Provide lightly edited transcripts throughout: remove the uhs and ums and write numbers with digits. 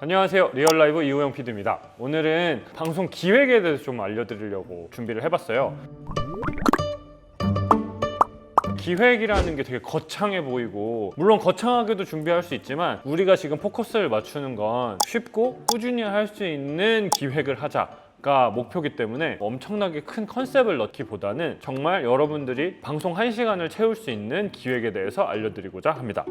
안녕하세요, 리얼라이브 이호영 PD입니다. 오늘은 방송 기획에 대해서 좀 알려드리려고 준비를 해봤어요. 기획이라는 게 되게 거창해 보이고, 물론 거창하게도 준비할 수 있지만 우리가 지금 포커스를 맞추는 건 쉽고 꾸준히 할 수 있는 기획을 하자가 목표이기 때문에 엄청나게 큰 컨셉을 넣기보다는 정말 여러분들이 방송 1시간을 채울 수 있는 기획에 대해서 알려드리고자 합니다.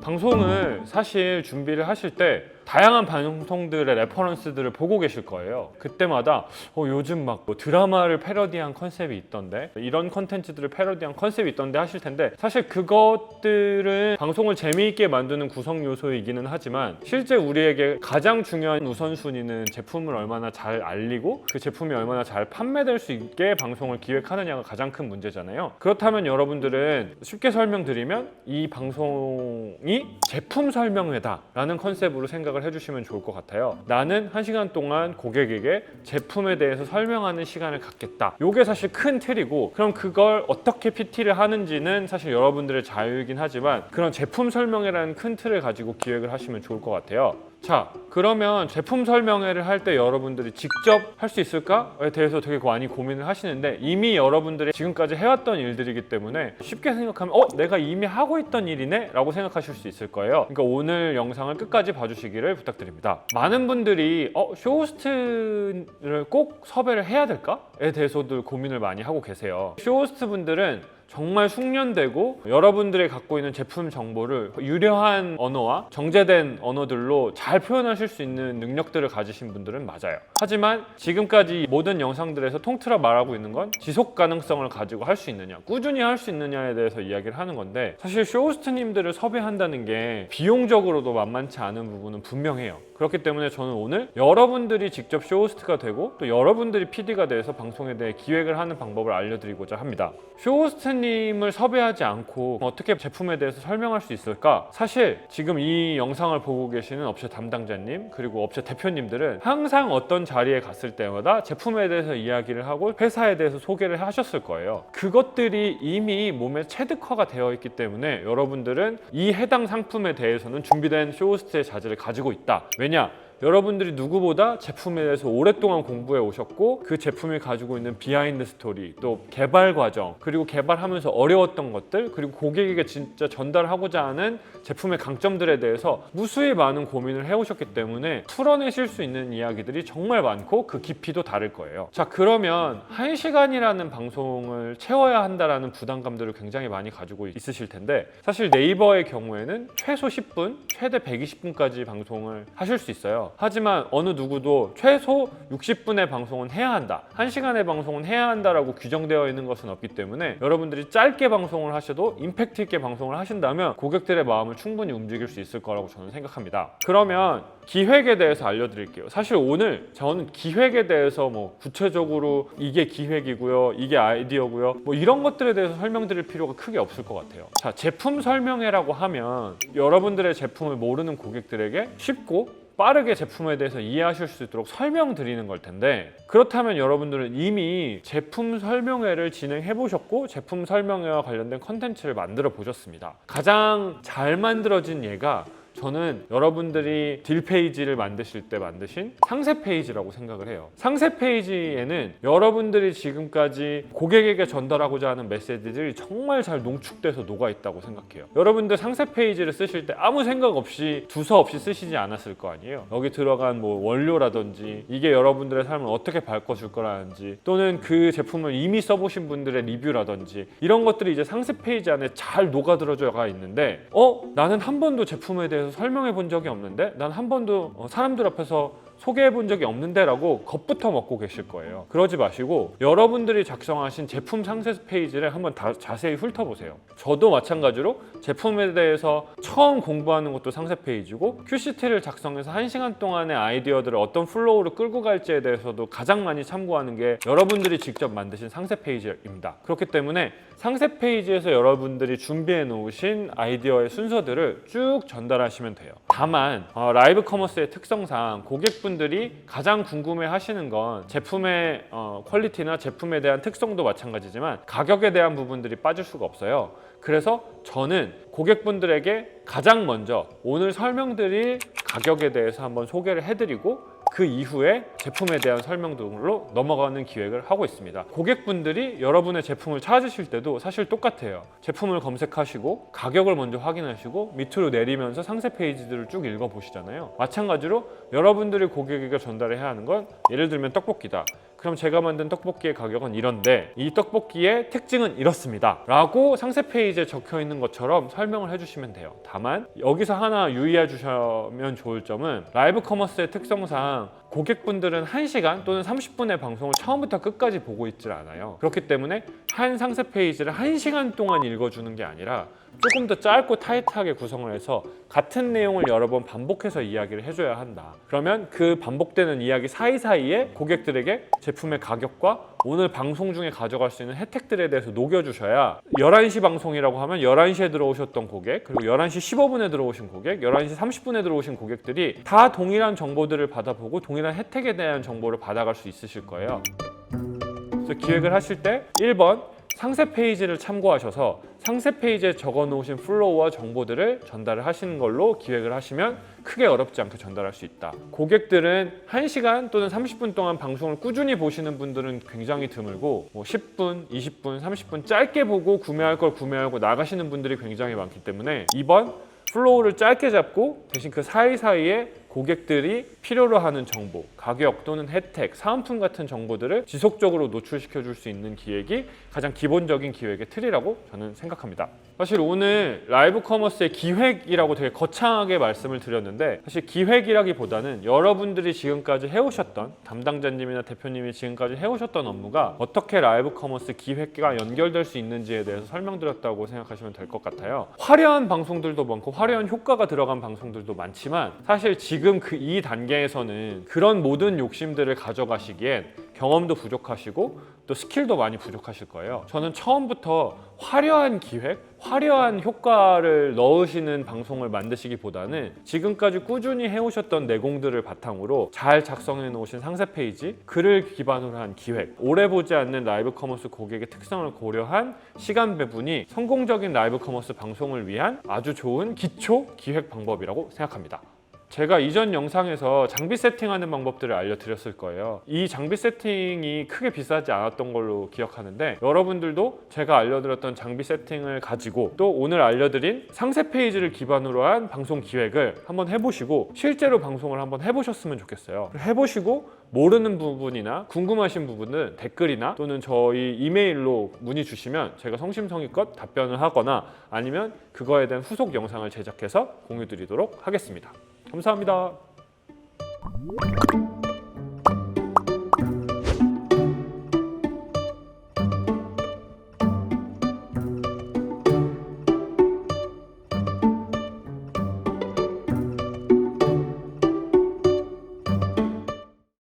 방송을 사실 준비를 하실 때 다양한 방송들의 레퍼런스들을 보고 계실 거예요. 그때마다 요즘 막 드라마를 패러디한 컨셉이 있던데, 이런 컨텐츠들을 패러디한 컨셉이 있던데 하실 텐데, 사실 그것들은 방송을 재미있게 만드는 구성 요소이기는 하지만 실제 우리에게 가장 중요한 우선순위는 제품을 얼마나 잘 알리고 그 제품이 얼마나 잘 판매될 수 있게 방송을 기획하느냐가 가장 큰 문제잖아요. 그렇다면 여러분들은 쉽게 설명드리면 이 방송이 제품 설명회다 라는 컨셉으로 생각을 해주시면 좋을 것 같아요. 나는 1시간 동안 고객에게 제품에 대해서 설명하는 시간을 갖겠다. 이게 사실 큰 틀이고, 그럼 그걸 어떻게 PT를 하는지는 사실 여러분들의 자유이긴 하지만 그런 제품 설명회라는 큰 틀을 가지고 기획을 하시면 좋을 것 같아요. 자, 그러면 제품 설명회를 할 때 여러분들이 직접 할 수 있을까에 대해서 되게 많이 고민을 하시는데, 이미 여러분들이 지금까지 해왔던 일들이기 때문에 쉽게 생각하면 내가 이미 하고 있던 일이네? 라고 생각하실 수 있을 거예요. 그러니까 오늘 영상을 끝까지 봐주시기를 부탁드립니다. 많은 분들이 쇼호스트를 꼭 섭외를 해야 될까?에 대해서도 고민을 많이 하고 계세요. 쇼호스트 분들은 정말 숙련되고 여러분들이 갖고 있는 제품 정보를 유려한 언어와 정제된 언어들로 잘 표현하실 수 있는 능력들을 가지신 분들은 맞아요. 하지만 지금까지 모든 영상들에서 통틀어 말하고 있는 건 지속 가능성을 가지고 할 수 있느냐, 꾸준히 할 수 있느냐에 대해서 이야기를 하는 건데, 사실 쇼호스트님들을 섭외한다는 게 비용적으로도 만만치 않은 부분은 분명해요. 그렇기 때문에 저는 오늘 여러분들이 직접 쇼호스트가 되고 또 여러분들이 PD가 돼서 방송에 대해 기획을 하는 방법을 알려드리고자 합니다. 쇼호스트님을 섭외하지 않고 어떻게 제품에 대해서 설명할 수 있을까? 사실 지금 이 영상을 보고 계시는 업체 담당자님 그리고 업체 대표님들은 항상 어떤 자리에 갔을 때마다 제품에 대해서 이야기를 하고 회사에 대해서 소개를 하셨을 거예요. 그것들이 이미 몸에 체득화가 되어 있기 때문에 여러분들은 이 해당 상품에 대해서는 준비된 쇼호스트의 자질을 가지고 있다. 왜냐? 여러분들이 누구보다 제품에 대해서 오랫동안 공부해 오셨고, 그 제품이 가지고 있는 비하인드 스토리, 또 개발 과정, 그리고 개발하면서 어려웠던 것들, 그리고 고객에게 진짜 전달하고자 하는 제품의 강점들에 대해서 무수히 많은 고민을 해오셨기 때문에 풀어내실 수 있는 이야기들이 정말 많고 그 깊이도 다를 거예요. 자, 그러면 1시간이라는 방송을 채워야 한다라는 부담감들을 굉장히 많이 가지고 있으실 텐데, 사실 네이버의 경우에는 최소 10분, 최대 120분까지 방송을 하실 수 있어요. 하지만 어느 누구도 최소 60분의 방송은 해야 한다, 1시간의 방송은 해야 한다라고 규정되어 있는 것은 없기 때문에 여러분들이 짧게 방송을 하셔도 임팩트 있게 방송을 하신다면 고객들의 마음을 충분히 움직일 수 있을 거라고 저는 생각합니다. 그러면 기획에 대해서 알려드릴게요. 사실 오늘 저는 기획에 대해서 구체적으로 이게 기획이고요, 이게 아이디어고요, 이런 것들에 대해서 설명드릴 필요가 크게 없을 것 같아요. 자, 제품 설명회라고 하면 여러분들의 제품을 모르는 고객들에게 쉽고 빠르게 제품에 대해서 이해하실 수 있도록 설명드리는 걸 텐데, 그렇다면 여러분들은 이미 제품 설명회를 진행해 보셨고 제품 설명회와 관련된 컨텐츠를 만들어 보셨습니다. 가장 잘 만들어진 예가 저는 여러분들이 딜 페이지를 만드실 때 만드신 상세 페이지라고 생각을 해요. 상세 페이지에는 여러분들이 지금까지 고객에게 전달하고자 하는 메시지들이 정말 잘 농축돼서 녹아있다고 생각해요. 여러분들 상세 페이지를 쓰실 때 아무 생각 없이 두서 없이 쓰시지 않았을 거 아니에요. 여기 들어간 원료라든지 이게 여러분들의 삶을 어떻게 바꿔줄 거라든지, 또는 그 제품을 이미 써보신 분들의 리뷰라든지, 이런 것들이 이제 상세 페이지 안에 잘 녹아들어가 있는데, 나는 한 번도 제품에 대해서 설명해 본 적이 없는데, 난 한 번도 사람들 앞에서 소개해 본 적이 없는데 라고 겁부터 먹고 계실 거예요. 그러지 마시고 여러분들이 작성하신 제품 상세 페이지를 한번 자세히 훑어보세요. 저도 마찬가지로 제품에 대해서 처음 공부하는 것도 상세 페이지고, QCT를 작성해서 1시간 동안의 아이디어들을 어떤 플로우로 끌고 갈지에 대해서도 가장 많이 참고하는 게 여러분들이 직접 만드신 상세 페이지입니다. 그렇기 때문에 상세 페이지에서 여러분들이 준비해 놓으신 아이디어의 순서들을 쭉 전달하시면 돼요. 다만 라이브 커머스의 특성상 고객분들이 가장 궁금해 하시는 건 제품의 퀄리티나 제품에 대한 특성도 마찬가지지만 가격에 대한 부분들이 빠질 수가 없어요. 그래서 저는 고객분들에게 가장 먼저 오늘 설명드릴 가격에 대해서 한번 소개를 해드리고 그 이후에 제품에 대한 설명 등으로 넘어가는 기획을 하고 있습니다. 고객분들이 여러분의 제품을 찾으실 때도 사실 똑같아요. 제품을 검색하시고 가격을 먼저 확인하시고 밑으로 내리면서 상세 페이지들을 쭉 읽어보시잖아요. 마찬가지로 여러분들이 고객에게 전달해야 하는 건 예를 들면 떡볶이다. 그럼 제가 만든 떡볶이의 가격은 이런데 이 떡볶이의 특징은 이렇습니다 라고 상세 페이지에 적혀 있는 것처럼 설명을 해주시면 돼요. 다만 여기서 하나 유의해 주시면 좋을 점은 라이브 커머스의 특성상 고객분들은 1시간 또는 30분의 방송을 처음부터 끝까지 보고 있질 않아요. 그렇기 때문에 한 상세 페이지를 1시간 동안 읽어주는 게 아니라 조금 더 짧고 타이트하게 구성을 해서 같은 내용을 여러 번 반복해서 이야기를 해줘야 한다. 그러면 그 반복되는 이야기 사이사이에 고객들에게 제품의 가격과 오늘 방송 중에 가져갈 수 있는 혜택들에 대해서 녹여주셔야 11시 방송이라고 하면 11시에 들어오셨던 고객, 그리고 11시 15분에 들어오신 고객, 11시 30분에 들어오신 고객들이 다 동일한 정보들을 받아보고 동일한 혜택에 대한 정보를 받아갈 수 있으실 거예요. 그래서 기획을 하실 때 1번 상세 페이지를 참고하셔서 상세 페이지에 적어 놓으신 플로우와 정보들을 전달을 하시는 걸로 기획을 하시면 크게 어렵지 않게 전달할 수 있다. 고객들은 1시간 또는 30분 동안 방송을 꾸준히 보시는 분들은 굉장히 드물고 10분, 20분, 30분 짧게 보고 구매할 걸 구매하고 나가시는 분들이 굉장히 많기 때문에 2번 플로우를 짧게 잡고 대신 그 사이사이에 고객들이 필요로 하는 정보, 가격 또는 혜택, 사은품 같은 정보들을 지속적으로 노출시켜 줄 수 있는 기획이 가장 기본적인 기획의 틀이라고 저는 생각합니다. 사실 오늘 라이브 커머스의 기획이라고 되게 거창하게 말씀을 드렸는데 사실 기획이라기보다는 여러분들이 지금까지 해오셨던 담당자님이나 대표님이 지금까지 해오셨던 업무가 어떻게 라이브 커머스 기획과 연결될 수 있는지에 대해서 설명드렸다고 생각하시면 될 것 같아요. 화려한 방송들도 많고 화려한 효과가 들어간 방송들도 많지만 사실 지금 이 단계에서는 그런 모든 욕심들을 가져가시기엔 경험도 부족하시고 또 스킬도 많이 부족하실 거예요. 저는 처음부터 화려한 기획, 화려한 효과를 넣으시는 방송을 만드시기보다는 지금까지 꾸준히 해오셨던 내공들을 바탕으로 잘 작성해 놓으신 상세 페이지, 글을 기반으로 한 기획, 오래 보지 않는 라이브 커머스 고객의 특성을 고려한 시간 배분이 성공적인 라이브 커머스 방송을 위한 아주 좋은 기초 기획 방법이라고 생각합니다. 제가 이전 영상에서 장비 세팅하는 방법들을 알려드렸을 거예요. 이 장비 세팅이 크게 비싸지 않았던 걸로 기억하는데 여러분들도 제가 알려드렸던 장비 세팅을 가지고 또 오늘 알려드린 상세 페이지를 기반으로 한 방송 기획을 한번 해보시고 실제로 방송을 한번 해보셨으면 좋겠어요. 해보시고 모르는 부분이나 궁금하신 부분은 댓글이나 또는 저희 이메일로 문의 주시면 제가 성심성의껏 답변을 하거나 아니면 그거에 대한 후속 영상을 제작해서 공유 드리도록 하겠습니다. 감사합니다.